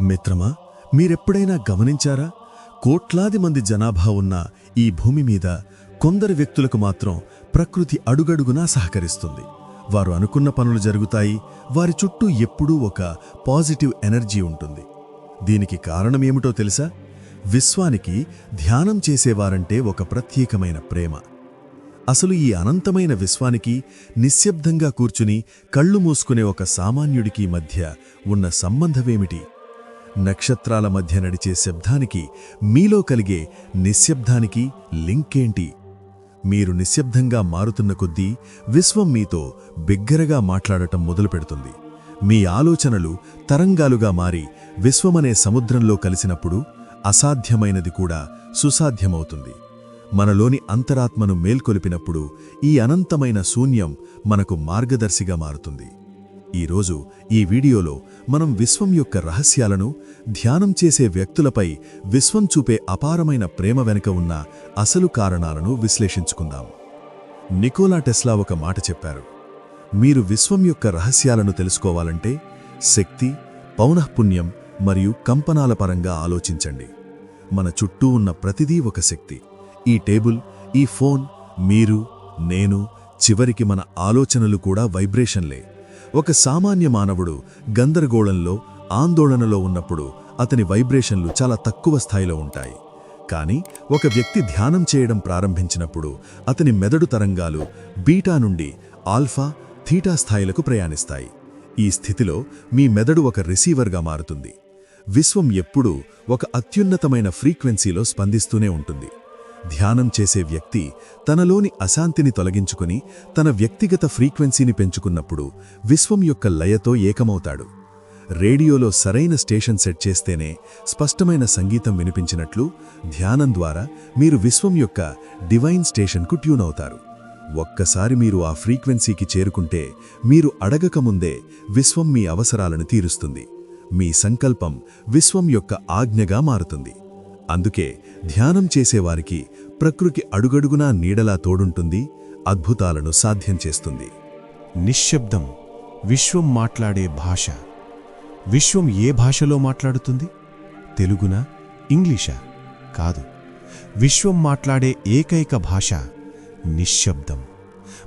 మిత్రమా, మీరెప్పుడైనా గమనించారా? కోట్లాది మంది జనాభా ఉన్న ఈ భూమి మీద కొందరు వ్యక్తులకు మాత్రం ప్రకృతి అడుగడుగునా సహకరిస్తుంది. వారు అనుకున్న పనులు జరుగుతాయి. వారి చుట్టూ ఎప్పుడూ ఒక పాజిటివ్ ఎనర్జీ ఉంటుంది. దీనికి కారణమేమిటో తెలుసా? విశ్వానికి ధ్యానం చేసేవారంటే ఒక ప్రత్యేకమైన ప్రేమ. అసలు ఈ అనంతమైన విశ్వానికి నిశ్శబ్దంగా కూర్చుని కళ్ళు మూసుకునే ఒక సామాన్యుడికి మధ్య ఉన్న సంబంధమేమిటి? నక్షత్రాల మధ్య నడిచే శబ్దానికి మీలో కలిగే నిశ్శబ్దానికి లింకేంటి? మీరు నిశ్శబ్దంగా మారుతున్న కొద్దీ విశ్వం మీతో బిగ్గరగా మాట్లాడటం మొదలుపెడుతుంది. మీ ఆలోచనలు తరంగాలుగా మారి విశ్వమనే సముద్రంలో కలిసినప్పుడు అసాధ్యమైనది కూడా సుసాధ్యమవుతుంది. మనలోని అంతరాత్మను మేల్కొలిపినప్పుడు ఈ అనంతమైన శూన్యం మనకు మార్గదర్శిగా మారుతుంది. ఈరోజు ఈ వీడియోలో మనం విశ్వం యొక్క రహస్యాలను, ధ్యానం చేసే వ్యక్తులపై విశ్వం చూపే అపారమైన ప్రేమ వెనుక ఉన్న అసలు కారణాలను విశ్లేషించుకుందాం. నికోలా టెస్లా ఒక మాట చెప్పారు: మీరు విశ్వం యొక్క రహస్యాలను తెలుసుకోవాలంటే శక్తి, పౌనఃపున్యం మరియు కంపనాల పరంగా ఆలోచించండి. మన చుట్టూ ఉన్న ప్రతిదీ ఒక శక్తి. ఈ టేబుల్, ఈ ఫోన్, మీరు, నేను, చివరికి మన ఆలోచనలు కూడా వైబ్రేషన్లే. ఒక సామాన్య మానవుడు గందరగోళంలో, ఆందోళనలో ఉన్నప్పుడు అతని వైబ్రేషన్లు చాలా తక్కువ స్థాయిలో ఉంటాయి. కానీ ఒక వ్యక్తి ధ్యానం చేయడం ప్రారంభించినప్పుడు అతని మెదడు తరంగాలు బీటా నుండి ఆల్ఫా, థీటా స్థాయిలకు ప్రయాణిస్తాయి. ఈ స్థితిలో మీ మెదడు ఒక రిసీవర్గా మారుతుంది. విశ్వం ఎప్పుడూ ఒక అత్యున్నతమైన ఫ్రీక్వెన్సీలో స్పందిస్తూనే ఉంటుంది. ధ్యానం చేసే వ్యక్తి తనలోని అశాంతిని తొలగించుకుని తన వ్యక్తిగత ఫ్రీక్వెన్సీని పెంచుకున్నప్పుడు విశ్వం యొక్క లయతో ఏకమవుతాడు. రేడియోలో సరైన స్టేషన్ సెట్ చేస్తేనే స్పష్టమైన సంగీతం వినిపించినట్లు ధ్యానం ద్వారా మీరు విశ్వం యొక్క డివైన్ స్టేషన్కు ట్యూన్ అవుతారు. ఒక్కసారి మీరు ఆ ఫ్రీక్వెన్సీకి చేరుకుంటే మీరు అడగకముందే విశ్వం మీ అవసరాలను తీరుస్తుంది. మీ సంకల్పం విశ్వం యొక్క ఆజ్ఞగా మారుతుంది. అందుకే ధ్యానం చేసేవారికి ప్రకృతి అడుగడుగునా నీడలా తోడుంటుంది, అద్భుతాలను సాధ్యం చేస్తుంది. నిశ్శబ్దం విశ్వం మాట్లాడే భాష. విశ్వం ఏ భాషలో మాట్లాడుతుంది? తెలుగునా, ఇంగ్లీషా? కాదు. విశ్వం మాట్లాడే ఏకైక భాష నిశ్శబ్దం.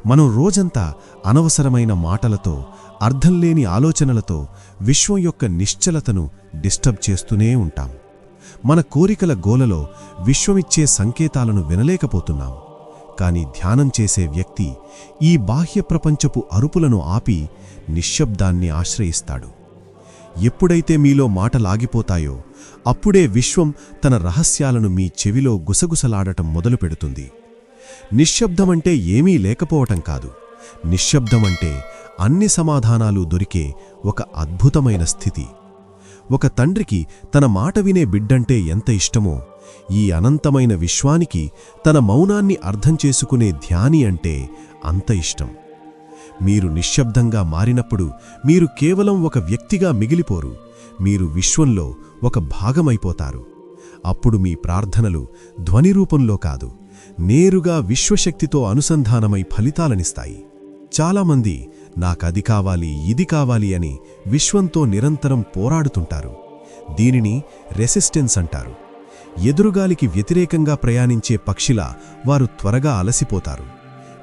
మనం రోజంతా అనవసరమైన మాటలతో, అర్థంలేని ఆలోచనలతో విశ్వం యొక్క నిశ్చలతను డిస్టర్బ్ చేస్తూనే ఉంటాం. మన కోరికల గోలలో విశ్వమిచ్చే సంకేతాలను వినలేకపోతున్నాం. కాని ధ్యానం చేసే వ్యక్తి ఈ బాహ్య ప్రపంచపు అరుపులను ఆపి నిశ్శబ్దాన్ని ఆశ్రయిస్తాడు. ఎప్పుడైతే మీలో మాటలాగిపోతాయో అప్పుడే విశ్వం తన రహస్యాలను మీ చెవిలో గుసగుసలాడటం మొదలుపెడుతుంది. నిశ్శబ్దమంటే ఏమీ లేకపోవటం కాదు. నిశ్శబ్దమంటే అన్ని సమాధానాలు దొరికే ఒక అద్భుతమైన స్థితి. ఒక తండ్రికి తన మాట వినే బిడ్డంటే ఎంత ఇష్టమో, ఈ అనంతమైన విశ్వానికి తన మౌనాన్ని అర్థం చేసుకునే ధ్యాని అంటే అంత ఇష్టం. మీరు నిశ్శబ్దంగా మారినప్పుడు మీరు కేవలం ఒక వ్యక్తిగా మిగిలిపోరు, మీరు విశ్వంలో ఒక భాగమైపోతారు. అప్పుడు మీ ప్రార్థనలు ధ్వని రూపంలో కాదు, నేరుగా విశ్వశక్తితో అనుసంధానమై ఫలితాలనిస్తాయి. చాలామంది నాకది కావాలి, ఇది కావాలి అని విశ్వంతో నిరంతరం పోరాడుతుంటారు. దీనిని రెసిస్టెన్స్ అంటారు. ఎదురుగాలికి వ్యతిరేకంగా ప్రయాణించే పక్షిలా వారు త్వరగా అలసిపోతారు.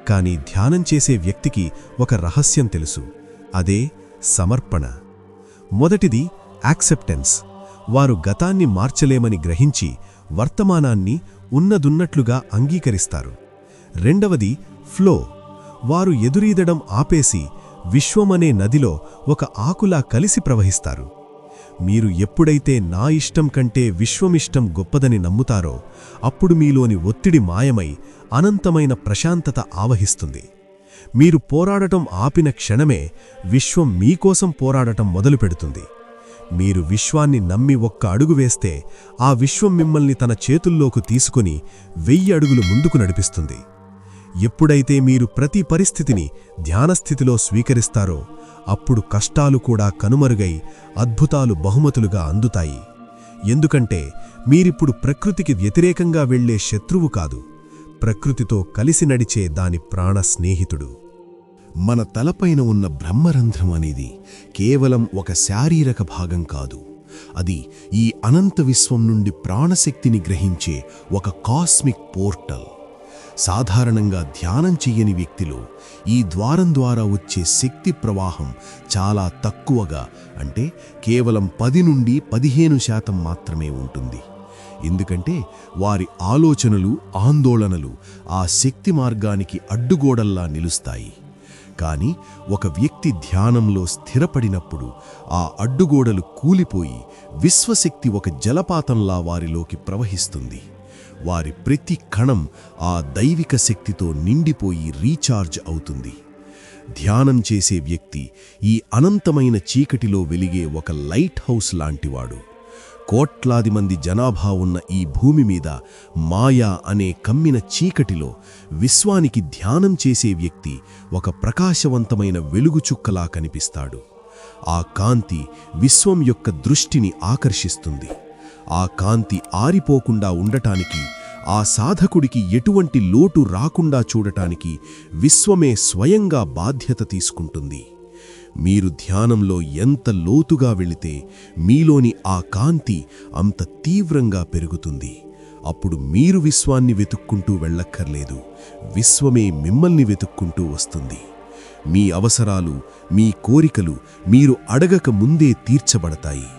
కానీ ధ్యానం చేసే వ్యక్తికి ఒక రహస్యం తెలుసు. అదే సమర్పణ. మొదటిది యాక్సెప్టెన్స్. వారు గతాన్ని మార్చలేమని గ్రహించి వర్తమానాన్ని ఉన్నదున్నట్లుగా అంగీకరిస్తారు. రెండవది ఫ్లో. వారు ఎదురీదడం ఆపేసి విశ్వమనే నదిలో ఒక ఆకులా కలిసి ప్రవహిస్తారు. మీరు ఎప్పుడైతే నా ఇష్టం కంటే విశ్వమిష్టం గొప్పదని నమ్ముతారో అప్పుడు మీలోని ఒత్తిడి మాయమై అనంతమైన ప్రశాంతత ఆవహిస్తుంది. మీరు పోరాడటం ఆపిన క్షణమే విశ్వం మీకోసం పోరాడటం మొదలుపెడుతుంది. మీరు విశ్వాన్ని నమ్మి ఒక్క అడుగు వేస్తే ఆ విశ్వం మిమ్మల్ని తన చేతుల్లోకి తీసుకుని 1000 అడుగులు ముందుకు నడిపిస్తుంది. ఎప్పుడైతే మీరు ప్రతి పరిస్థితిని ధ్యానస్థితిలో స్వీకరిస్తారో అప్పుడు కష్టాలు కూడా కనుమరుగై అద్భుతాలు బహుమతులుగా అందుతాయి. ఎందుకంటే మీరిప్పుడు ప్రకృతికి వ్యతిరేకంగా వెళ్లే శత్రువు కాదు, ప్రకృతితో కలిసి నడిచే దాని ప్రాణ స్నేహితుడు. మన తలపైన ఉన్న బ్రహ్మరంధ్రం అనేది కేవలం ఒక శారీరక భాగం కాదు, అది ఈ అనంత విశ్వం నుండి ప్రాణశక్తిని గ్రహించే ఒక కాస్మిక్ పోర్టల్. సాధారణంగా ధ్యానం చెయ్యని వ్యక్తిలో ఈ ద్వారం ద్వారా వచ్చే శక్తి ప్రవాహం చాలా తక్కువగా, అంటే కేవలం 10 నుండి 15% మాత్రమే ఉంటుంది. ఎందుకంటే వారి ఆలోచనలు, ఆందోళనలు ఆ శక్తి మార్గానికి అడ్డుగోడల్లా నిలుస్తాయి. కానీ ఒక వ్యక్తి ధ్యానంలో స్థిరపడినప్పుడు ఆ అడ్డుగోడలు కూలిపోయి విశ్వశక్తి ఒక జలపాతంలా వారిలోకి ప్రవహిస్తుంది. వారి ప్రతి కణం ఆ దైవిక శక్తితో నిండిపోయి రీఛార్జ్ అవుతుంది. ధ్యానం చేసే వ్యక్తి ఈ అనంతమైన చీకటిలో వెలిగే ఒక లైట్ హౌస్ లాంటివాడు. కోట్లాది మంది జనాభా ఉన్న ఈ భూమి మీద మాయా అనే కమ్మిన చీకటిలో విశ్వానికి ధ్యానం చేసే వ్యక్తి ఒక ప్రకాశవంతమైన వెలుగుచుక్కలా కనిపిస్తాడు. ఆ కాంతి విశ్వం యొక్క దృష్టిని ఆకర్షిస్తుంది. ఆ కాంతి ఆరిపోకుండా ఉండటానికి, ఆ సాధకుడికి ఎటువంటి లోటు రాకుండా చూడటానికి విశ్వమే స్వయంగా బాధ్యత తీసుకుంటుంది. మీరు ధ్యానంలో ఎంత లోతుగా వెళితే మీలోని ఆ కాంతి అంత తీవ్రంగా పెరుగుతుంది. అప్పుడు మీరు విశ్వాన్ని వెతుక్కుంటూ వెళ్ళక్కర్లేదు, విశ్వమే మిమ్మల్ని వెతుక్కుంటూ వస్తుంది. మీ అవసరాలు, మీ కోరికలు మీరు అడగక ముందే తీర్చబడతాయి.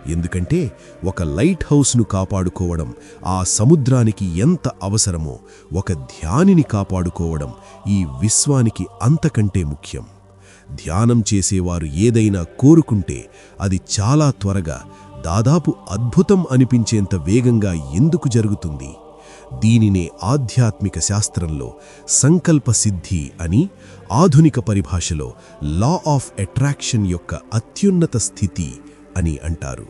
ఎందుకంటే ఒక లైట్ హౌస్ను కాపాడుకోవడం ఆ సముద్రానికి ఎంత అవసరమో, ఒక ధ్యానిని కాపాడుకోవడం ఈ విశ్వానికి అంతకంటే ముఖ్యం. ధ్యానం చేసేవారు ఏదైనా కోరుకుంటే అది చాలా త్వరగా, దాదాపు అద్భుతం అనిపించేంత వేగంగా ఎందుకు జరుగుతుంది? దీనినే ఆధ్యాత్మిక శాస్త్రంలో సంకల్ప సిద్ధి అని, ఆధునిక పరిభాషలో లా ఆఫ్ అట్రాక్షన్ యొక్క అత్యున్నత స్థితి అని అంటారు.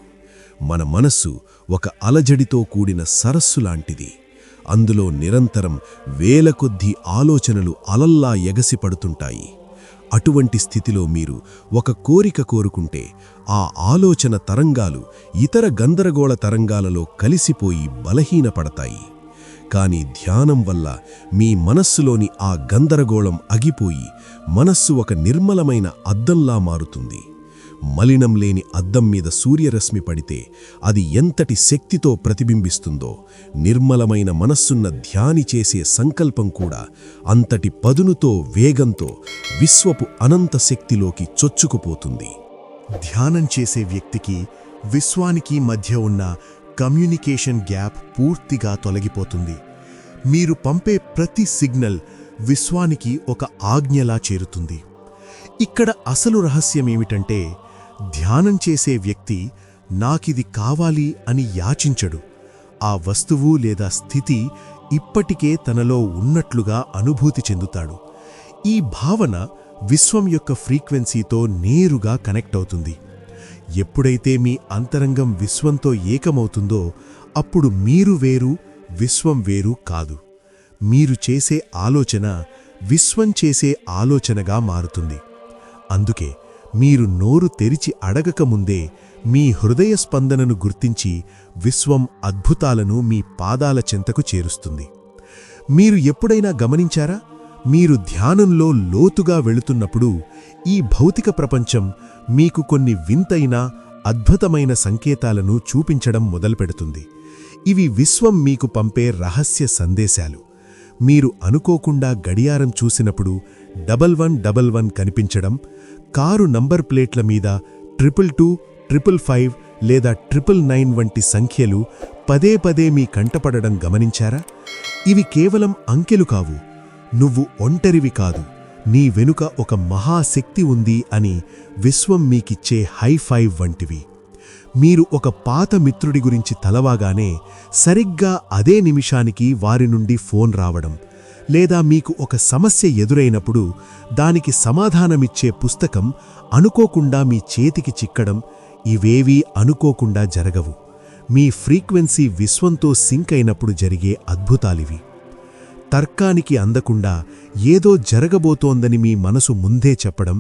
మన మనస్సు ఒక అలజడితో కూడిన సరస్సు లాంటిది. అందులో నిరంతరం వేల కొద్దీ ఆలోచనలు అలల్లా ఎగసిపడుతుంటాయి. అటువంటి స్థితిలో మీరు ఒక కోరిక కోరుకుంటే ఆ ఆలోచన తరంగాలు ఇతర గందరగోళ తరంగాలలో కలిసిపోయి బలహీనపడతాయి. కానీ ధ్యానం వల్ల మీ మనస్సులోని ఆ గందరగోళం అగిపోయి మనస్సు ఒక నిర్మలమైన అద్దంలా మారుతుంది. మలినం లేని అద్దం మీద సూర్యరశ్మి పడితే అది ఎంతటి శక్తితో ప్రతిబింబిస్తుందో, నిర్మలమైన మనస్సున్న ధ్యాని చేసే సంకల్పం కూడా అంతటి పదునుతో, వేగంతో విశ్వపు అనంత శక్తిలోకి చొచ్చుకుపోతుంది. ధ్యానం చేసే వ్యక్తికి విశ్వానికి మధ్య ఉన్న కమ్యూనికేషన్ గ్యాప్ పూర్తిగా తొలగిపోతుంది. మీరు పంపే ప్రతి సిగ్నల్ విశ్వానికి ఒక ఆజ్ఞలా చేరుతుంది. ఇక్కడ అసలు రహస్యమేమిటంటే, ధ్యానం చేసే వ్యక్తి నాకిది కావాలి అని యాచించడు. ఆ వస్తువు లేదా స్థితి ఇప్పటికే తనలో ఉన్నట్లుగా అనుభూతి చెందుతాడు. ఈ భావన విశ్వం యొక్క ఫ్రీక్వెన్సీతో నేరుగా కనెక్ట్ అవుతుంది. ఎప్పుడైతే మీ అంతరంగం విశ్వంతో ఏకమవుతుందో అప్పుడు మీరు వేరు, విశ్వం వేరు కాదు. మీరు చేసే ఆలోచన విశ్వం చేసే ఆలోచనగా మారుతుంది. అందుకే మీరు నోరు తెరిచి అడగకముందే మీ హృదయ స్పందనను గుర్తించి విశ్వం అద్భుతాలను మీ పాదాల చెంతకు చేరుస్తుంది. మీరు ఎప్పుడైనా గమనించారా? మీరు ధ్యానంలో లోతుగా వెళుతున్నప్పుడు ఈ భౌతిక ప్రపంచం మీకు కొన్ని వింతైన, అద్భుతమైన సంకేతాలను చూపించడం మొదలుపెడుతుంది. ఇవి విశ్వం మీకు పంపే రహస్య సందేశాలు. మీరు అనుకోకుండా గడియారం చూసినప్పుడు 1111 కనిపించడం, కారు నంబర్ ప్లేట్ల మీద 222, 555 లేదా 999 వంటి సంఖ్యలు పదే పదే మీ కంటపడడం గమనించారా? ఇవి కేవలం అంకెలు కావు. నువ్వు ఒంటరివి కాదు, నీ వెనుక ఒక మహాశక్తి ఉంది అని విశ్వం మీకిచ్చే హై-ఫైవ్ వంటివి. మీరు ఒక పాత మిత్రుడి గురించి తలవాగానే సరిగ్గా అదే నిమిషానికి వారి నుండి ఫోన్ రావడం, లేదా మీకు ఒక సమస్య ఎదురైనప్పుడు దానికి సమాధానమిచ్చే పుస్తకం అనుకోకుండా మీ చేతికి చిక్కడం, ఇవేవీ అనుకోకుండా జరగవు. మీ ఫ్రీక్వెన్సీ విశ్వంతో సింక్ అయినప్పుడు జరిగే అద్భుతాలివి. తర్కానికి అందకుండా ఏదో జరగబోతోందని మీ మనసు ముందే చెప్పడం,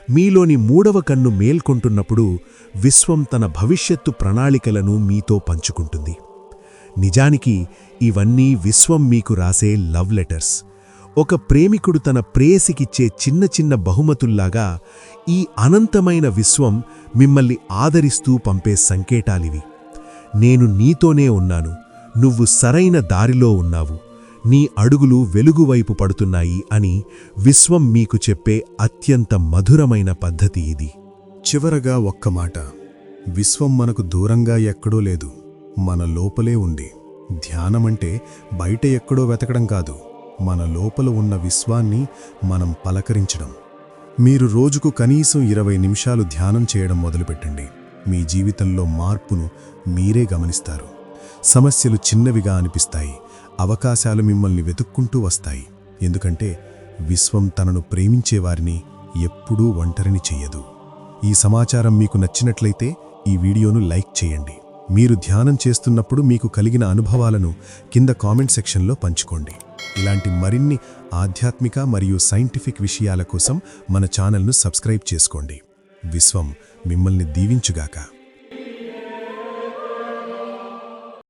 మీలోని మూడవ కన్ను మేల్కొంటున్నప్పుడు విశ్వం తన భవిష్యత్తు ప్రణాళికలను మీతో పంచుకుంటుంది. నిజానికి ఇవన్నీ విశ్వం మీకు రాసే లవ్ లెటర్స్. ఒక ప్రేమికుడు తన ప్రేయసికిచ్చే చిన్న చిన్న బహుమతుల్లాగా ఈ అనంతమైన విశ్వం మిమ్మల్ని ఆదరిస్తూ పంపే సంకేతాలివి. నేను నీతోనే ఉన్నాను, నువ్వు సరైన దారిలో ఉన్నావు, నీ అడుగులు వెలుగువైపు పడుతున్నాయి అని విశ్వం మీకు చెప్పే అత్యంత మధురమైన పద్ధతి ఇది. చివరగా ఒక్క మాట, విశ్వం మనకు దూరంగా ఎక్కడో లేదు, మన లోపలే ఉంది. ధ్యానమంటే బయట ఎక్కడో వెతకడం కాదు, మన లోపల ఉన్న విశ్వాన్ని మనం పలకరించడం. మీరు రోజుకు కనీసం 20 నిమిషాలు ధ్యానం చేయడం మొదలుపెట్టండి. మీ జీవితంలో మార్పును మీరే గమనిస్తారు. సమస్యలు చిన్నవిగా అనిపిస్తాయి, అవకాశాలు మిమ్మల్ని వెతుక్కుంటూ వస్తాయి. ఎందుకంటే విశ్వం తనను ప్రేమించేవారిని ఎప్పుడూ ఒంటరిని చెయ్యదు. ఈ సమాచారం మీకు నచ్చినట్లయితే ఈ వీడియోను లైక్ చేయండి. మీరు ధ్యానం చేస్తున్నప్పుడు మీకు కలిగిన అనుభవాలను కింద కామెంట్ సెక్షన్లో పంచుకోండి. ఇలాంటి మరిన్ని ఆధ్యాత్మిక మరియు సైంటిఫిక్ విషయాల కోసం మన ఛానల్ను సబ్స్క్రైబ్ చేసుకోండి. విశ్వం మిమ్మల్ని దీవించుగాక.